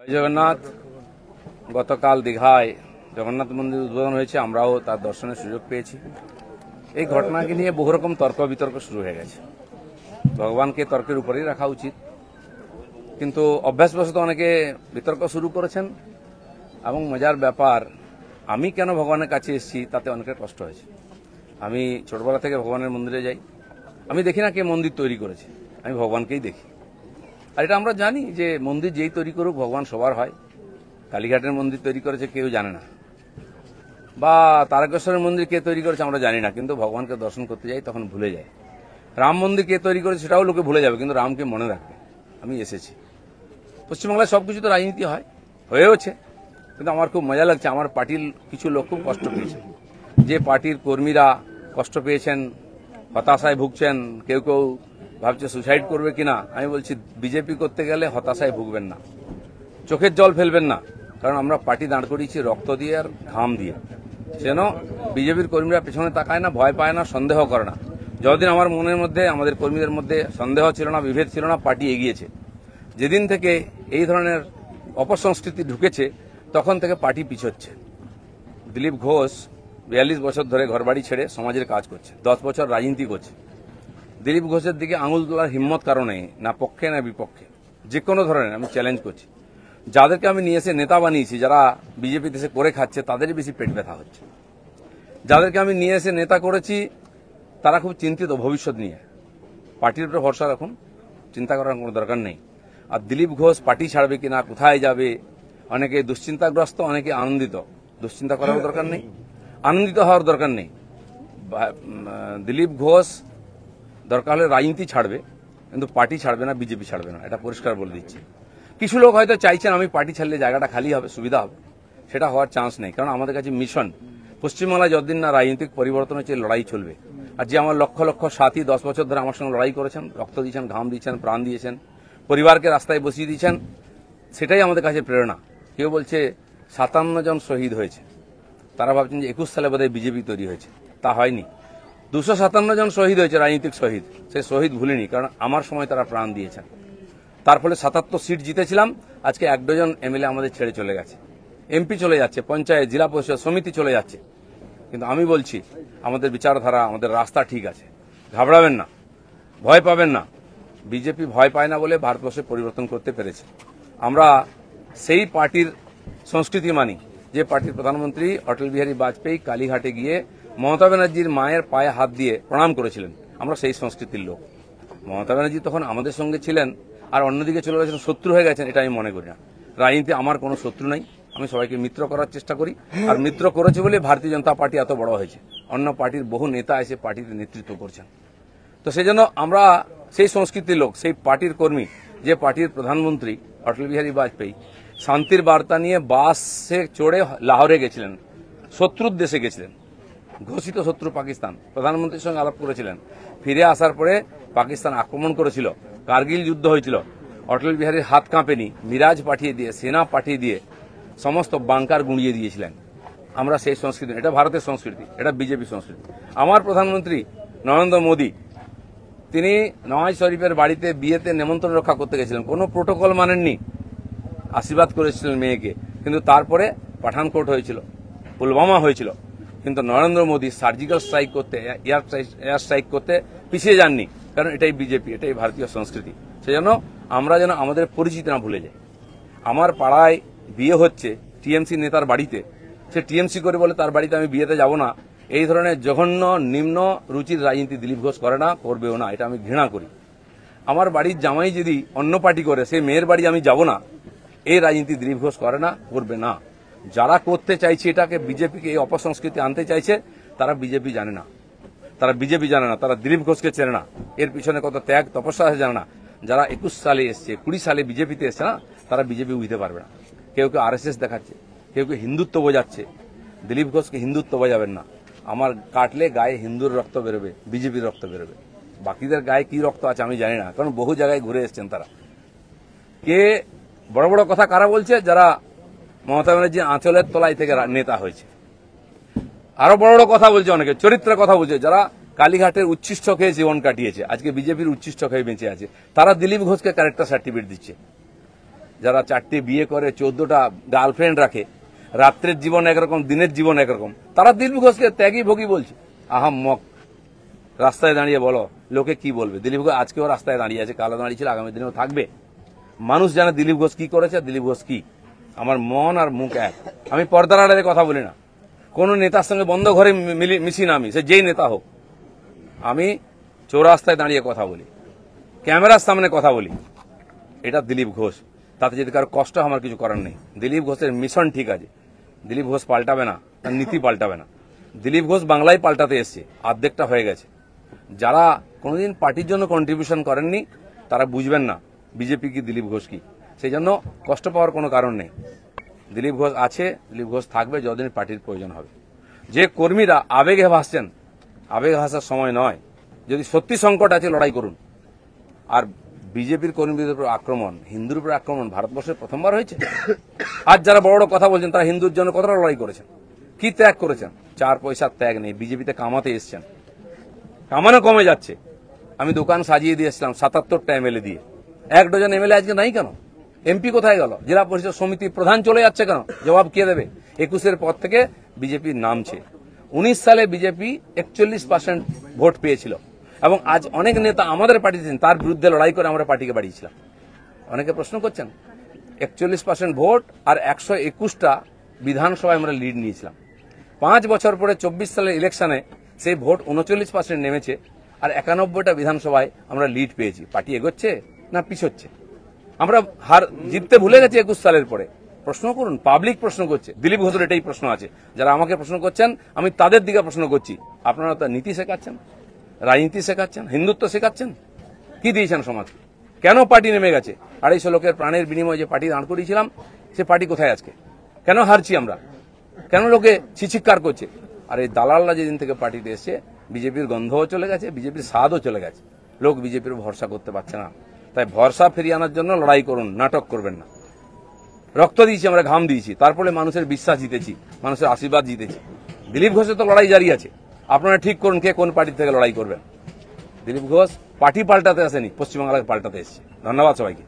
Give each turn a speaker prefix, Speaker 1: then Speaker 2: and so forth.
Speaker 1: জয় জগন্নাথ। গতকাল দীঘায় জগন্নাথ মন্দির উদ্বোধন হয়েছে, আমরাও তার দর্শনের সুযোগ পেয়েছি। এই ঘটনাকে নিয়ে বহু রকম তর্ক বিতর্ক শুরু হয়ে গেছে। ভগবানকে তর্কের উপরেই রাখা উচিত, কিন্তু অভ্যাসবশত অনেকে বিতর্ক শুরু করেছেন। এবং মজার ব্যাপার, আমি কেন ভগবানের কাছে এসেছি তাতে অনেকের কষ্ট হয়েছে। আমি ছোটবেলা থেকে ভগবানের মন্দিরে যাই, আমি দেখি না কে মন্দির তৈরি করেছে, আমি ভগবানকেই দেখি। আর এটা আমরা জানি যে মন্দির যেই তৈরি করুক ভগবান সবার হয়। কালীঘাটের মন্দির তৈরি করেছে কেউ জানে না, বা তারকেশ্বরের মন্দির কে তৈরি করেছে আমরা জানি না, কিন্তু ভগবানকে দর্শন করতে যাই তখন ভুলে যায়। রাম মন্দির কে তৈরি করেছে সেটাও লোকে ভুলে যাবে, কিন্তু রামকে মনে রাখবে। আমি এসেছি। পশ্চিমবাংলায় সবকিছু তো রাজনীতি হয়, হয়েওছে, কিন্তু আমার খুব মজা লাগছে। আমার পার্টির কিছু লোক খুব কষ্ট পেয়েছেন, যে পার্টির কর্মীরা কষ্ট পেয়েছেন, হতাশায় ভুগছেন, কেউ কেউ ভাবছে সুসাইড করবে কিনা। আমি বলছি বিজেপি করতে গেলে হতাশায় ভুগবেন না, চোখের জল ফেলবেন না, কারণ আমরা পার্টি দাঁড় করিয়েছি রক্ত দিয়ে আর ঘাম দিয়ে। যেন বিজেপির কর্মীরা পেছনে তাকায় না, ভয় পায় না, সন্দেহ করে না। যতদিন আমার মনের মধ্যে, আমাদের কর্মীদের মধ্যে সন্দেহ ছিল না, বিভেদ ছিল না, পার্টি এগিয়েছে। যেদিন থেকে এই ধরনের অপসংস্কৃতি ঢুকেছে তখন থেকে পার্টি পিছোচ্ছে। দিলীপ ঘোষ 42 বছর ধরে ঘরবাড়ি ছেড়ে সমাজের কাজ করছে, 10 বছর রাজনীতি করছে। দিলীপ ঘোষের দিকে আঙুল তোলার হিম্মত কারণে, না পক্ষে না বিপক্ষে, যে কোনো ধরনের আমি চ্যালেঞ্জ করছি। যাদেরকে আমি নিয়ে এসে নেতা বানিয়েছি, যারা বিজেপি দেশে করে খাচ্ছে, তাদেরই বেশি পেট ব্যথা হচ্ছে। যাদেরকে আমি নিয়ে এসে নেতা করেছি তারা খুব চিন্তিত ভবিষ্যৎ নিয়ে। পার্টির উপরে ভরসা রাখুন, চিন্তা করার কোনো দরকার নেই। আর দিলীপ ঘোষ পার্টি ছাড়বে কিনা, কোথায় যাবে, অনেকে দুশ্চিন্তাগ্রস্ত, অনেকে আনন্দিত। দুশ্চিন্তা করার দরকার নেই, আনন্দিত হওয়ার দরকার নেই। দিলীপ ঘোষ দরকার হলে রাজনীতি ছাড়বে, কিন্তু পার্টি ছাড়বে না, বিজেপি ছাড়বে না, এটা পরিষ্কার বলে দিচ্ছি। কিছু লোক হয়তো চাইছেন আমি পার্টি ছাড়লে জায়গাটা খালি হবে, সুবিধা হবে। সেটা হওয়ার চান্স নেই, কারণ আমাদের কাছে মিশন পশ্চিমবাংলায় যতদিন না রাজনৈতিক পরিবর্তন হচ্ছে, লড়াই চলবে। আর যে আমার লক্ষ লক্ষ সাথী 10 বছর ধরে আমার সঙ্গে লড়াই করেছেন, রক্ত দিয়েছেন, ঘাম দিয়েছেন, প্রাণ দিয়েছেন, পরিবারকে রাস্তায় বসিয়ে দিয়েছেন, সেটাই আমাদের কাছে প্রেরণা। কেউ বলছে 57 জন শহীদ হয়েছে, তারা ভাবছেন যে 21 সালে বোধহয় বিজেপি তৈরি হয়েছে। তা হয়নি, 257 জন শহীদ হয়েছে, রাজনৈতিক শহীদ। সেই শহীদ ভুলিনি, কারণ আমার সময় তারা প্রাণ দিয়েছেন। তার ফলে 77 সিট জিতেছিলাম। আজকে 1 ডজন এমএলএ আমাদের ছেড়ে চলে গেছে, এমপি চলে যাচ্ছে, পঞ্চায়েত, জেলা পরিষদ, সমিতি চলে যাচ্ছে। কিন্তু আমি বলছি আমাদের বিচারধারা, আমাদের রাস্তা ঠিক আছে, ঘাবড়াবেন না, ভয় পাবেন না। বিজেপি ভয় পায় না বলে ভারতবর্ষে পরিবর্তন করতে পেরেছে। আমরা সেই পার্টির সংস্কৃতি মানি, যে পার্টির প্রধানমন্ত্রী অটল বিহারী বাজপেয়ী কালীঘাটে গিয়ে মমতা ব্যানার্জির মায়ের পায়ে হাত দিয়ে প্রণাম করেছিলেন। আমরা সেই সংস্কৃতির লোক। মমতা ব্যানার্জি তখন আমাদের সঙ্গে ছিলেন, আর অন্যদিকে চলে গেছেন, শত্রু হয়ে গেছেন, এটা আমি মনে করি না। রাজনীতি আমার কোনো শত্রু নাই, আমি সবাইকে মিত্র করার চেষ্টা করি। আর মিত্র করেছে বলে ভারতীয় জনতা পার্টি এত বড় হয়েছে। অন্য পার্টির বহু নেতা এসে পার্টির নেতৃত্ব করছেন। তো সেই জন্য আমরা সেই সংস্কৃতির লোক, সেই পার্টির কর্মী, যে পার্টির প্রধানমন্ত্রী অটল বিহারী বাজপেয়ী শান্তির বার্তা নিয়ে বাসে চড়ে লাহোরে গেছিলেন, শত্রুর দেশে গেছিলেন, ঘোষিত শত্রু পাকিস্তান, প্রধানমন্ত্রীর সঙ্গে আলাপ করেছিলেন। ফিরে আসার পরে পাকিস্তান আক্রমণ করেছিল, কার্গিল যুদ্ধ হয়েছিল। অটল বিহারীর হাত কাঁপেনি, মিরাজ পাঠিয়ে দিয়ে, সেনা পাঠিয়ে দিয়ে সমস্ত বাংকার গুঁড়িয়ে দিয়েছিলেন। আমরা সেই সংস্কৃতি, এটা ভারতের সংস্কৃতি, এটা বিজেপি সংস্কৃতি। আমার প্রধানমন্ত্রী নরেন্দ্র মোদী, তিনি নওয়াজ শরীফের বাড়িতে বিয়েতে নেমন্ত্রণ রক্ষা করতে গেছিলেন, কোনো প্রোটোকল মানেননি, আশীর্বাদ করেছিলেন মেয়েকে। কিন্তু তারপরে পাঠানকোট হয়েছিল, পুলওয়ামা হয়েছিল, কিন্তু নরেন্দ্র মোদী সার্জিক্যাল স্ট্রাইক করতে, এয়ার স্ট্রাইক করতে পিছিয়ে যাননি, কারণ এটাই বিজেপি, এটাই ভারতীয় সংস্কৃতি। সেজন্য আমরা যেন আমাদের পরিচিতি না ভুলে যাই। আমার পাড়ায় বিয়ে হচ্ছে টিএমসি নেতার বাড়িতে, সে টিএমসি করে বলে তার বাড়িতে আমি বিয়েতে যাব না। এই ধরনের জঘন্য নিম্ন রুচির রাজনীতি দিলীপ ঘোষ করে না, করবেও না, এটা আমি ঘৃণা করি। আমার বাড়ির জামাই যদি অন্য পার্টি করে, সেই মেয়ের বাড়ি আমি যাব না, এই রাজনীতি দিলীপ ঘোষ করে না, করবে না। যারা করতে চাইছে এটাকে, বিজেপিকে এই অপসংস্কৃতি আনতে চাইছে, তারা বিজেপি জানে না, তারা বিজেপি জানে না, তারা দিলীপ ঘোষকে চেনে না, এর পিছনে কত ত্যাগ তপস্যা আছে জানে না। যারা 21 সালে এসছে, 20 সালে বিজেপিতে এসছে না, তারা বিজেপি বুঝতে পারবে না। কেউ কেউ আরএসএস দেখাচ্ছে, কেউ কেউ হিন্দুত্ব বোঝাচ্ছে। দিলীপ ঘোষকে হিন্দুত্ব বোঝাবেন না। আমার কাটলে গায়ে হিন্দুর রক্ত বেরোবে, বিজেপির রক্ত বেরোবে। বাকিদের গায়ে কি রক্ত আছে আমি জানি না, কারণ বহু জায়গায় ঘুরে এসছেন তারা। কে বড় বড় কথা কারা বলছে? যারা মমতা ব্যানার্জি আঁচলের তলায় থেকে নেতা হয়েছে। আরো বড় বড় কথা বলছে, অনেকে চরিত্রের কথা বলছে, যারা কালীঘাটের উচ্ছিষ্ট খেয়ে জীবন কাটিয়েছে, আজকে বিজেপির উচ্ছিষ্ট খেয়ে বেঁচে আছে, তারা দিলীপ ঘোষকে ক্যারেক্টার সার্টিফিকেট দিচ্ছে। যারা 4টে বিয়ে করে 14টা গার্লফ্রেন্ড রাখে, রাত্রের জীবন একরকম, দিনের জীবন একরকম, তারা দিলীপ ঘোষকে ত্যাগী ভোগী বলছে। আহাম্মক, রাস্তায় দাঁড়িয়ে বলো লোকে কি বলবে। দিলীপ ঘোষ আজকেও রাস্তায় দাঁড়িয়ে আছে, কালো দাঁড়িয়েছিল, আগামী দিনেও থাকবে। মানুষ জানে দিলীপ ঘোষ কি করেছে, দিলীপ ঘোষ কি। আমার মন আর মুখ এক। আমি পর্দার আড়ালে কথা বলি না, কোন নেতার সঙ্গে বন্ধ ঘরে মিশি না, আমি সে যেই নেতা হোক। আমি চৌরাস্তায় দাঁড়িয়ে কথা বলি, ক্যামেরার সামনে কথা বলি। এটা দিলীপ ঘোষ। তাতে যদি কারো কষ্ট আমার কিছু করার নেই। দিলীপ ঘোষের মিশন ঠিক আছে, দিলীপ ঘোষ পাল্টাবে না, তার নীতি পাল্টাবে না। দিলীপ ঘোষ বাংলায় পাল্টাতে এসছে, অর্ধেকটা হয়ে গেছে। যারা কোনোদিন পার্টির জন্য কন্ট্রিবিউশন করেননি তারা বুঝবেন না বিজেপি কি, দিলীপ ঘোষ কি। সেই জন্য কষ্ট পাওয়ার কোনো কারণ নেই। দিলীপ ঘোষ আছে, দিলীপ ঘোষ থাকবে যতদিন পার্টির প্রয়োজন হবে। যে কর্মীরা আবেগে ভাসছেন, আবেগে ভাসার সময় নয়। যদি সত্যি সংকট আছে লড়াই করুন। আর বিজেপির কর্মীদের উপর আক্রমণ, হিন্দুর উপর আক্রমণ ভারতবর্ষে প্রথমবার হয়েছে। আজ যারা বড় বড় কথা বলছেন তারা হিন্দুর জন্য কতটা লড়াই করেছেন, কি ত্যাগ করেছেন। 4 পয়সার ত্যাগ নেই। বিজেপিতে কামাতে এসছেন, কামানো কমে যাচ্ছে। আমি দোকান সাজিয়ে দিয়েছিলাম 77টা এমএলএ দিয়ে, 1 ডজন এমএলএ আজকে নাই কেন? এমপি কোথায় গেল? জেলা পরিষদ সমিতি প্রধান চলে যাচ্ছে কেন? জবাব কে দেবে? 21-এর পর থেকে বিজেপি নামছে। 19 সালে বিজেপি 41% ভোট পেয়েছিল এবং আজ অনেক নেতা আমাদের পার্টিতে তার বিরুদ্ধে লড়াই করে আমরা পার্টিকে বাড়িয়েছিলাম। অনেকে প্রশ্ন করছেন 41% ভোট আর 121টা বিধানসভায় আমরা লিড নিয়েছিলাম। 5 বছর পরে 24 সালের ইলেকশনে সেই ভোট 39% নেমেছে আর 91টা বিধানসভায় আমরা লিড পেয়েছি। পার্টি এগোচ্ছে না পিছোচ্ছে? আমরা হার জিততে ভুলে গেছি 21 সালের পরে। প্রশ্ন করুন, পাবলিক প্রশ্ন করছে। দিলীপ ঘোষের এটাই প্রশ্ন আছে। যারা আমাকে প্রশ্ন করছেন আমি তাদের দিকে প্রশ্ন করছি। আপনারা তো নীতি শেখাচ্ছেন, রাজনীতি শেখাচ্ছেন, হিন্দুত্ব শেখাচ্ছেন, কি দিয়েছেন সমাজ? কেন পার্টি নেমে গেছে? 250 লোকের প্রাণের বিনিময়ে যে পার্টি দাঁড় করিয়েছিলাম সে পার্টি কোথায় আজকে? কেন হারছি আমরা? কেন লোকে ছিচিৎকার করছে? আর এই দালালরা যেদিন থেকে পার্টিতে এসছে বিজেপির গন্ধও চলে গেছে, বিজেপির স্বাদও চলে গেছে। লোক বিজেপির ভরসা করতে পারছে না। তাই ভরসা ফিরিয়ে আনার জন্য লড়াই করুন, নাটক করবেন না। রক্ত দিয়েছি আমরা, ঘাম দিয়েছি, তারপরে মানুষের বিশ্বাস জিতেছি, মানুষের আশীর্বাদ জিতেছি। দিলীপ ঘোষের তো লড়াই জারি আছে। আপনারা ঠিক করুন কে কোন পার্টি থেকে লড়াই করবেন। দিলীপ ঘোষ পার্টি পাল্টাতে আসেনি, পশ্চিমবাংলাকে পাল্টাতে এসেছে। ধন্যবাদ সবাইকে।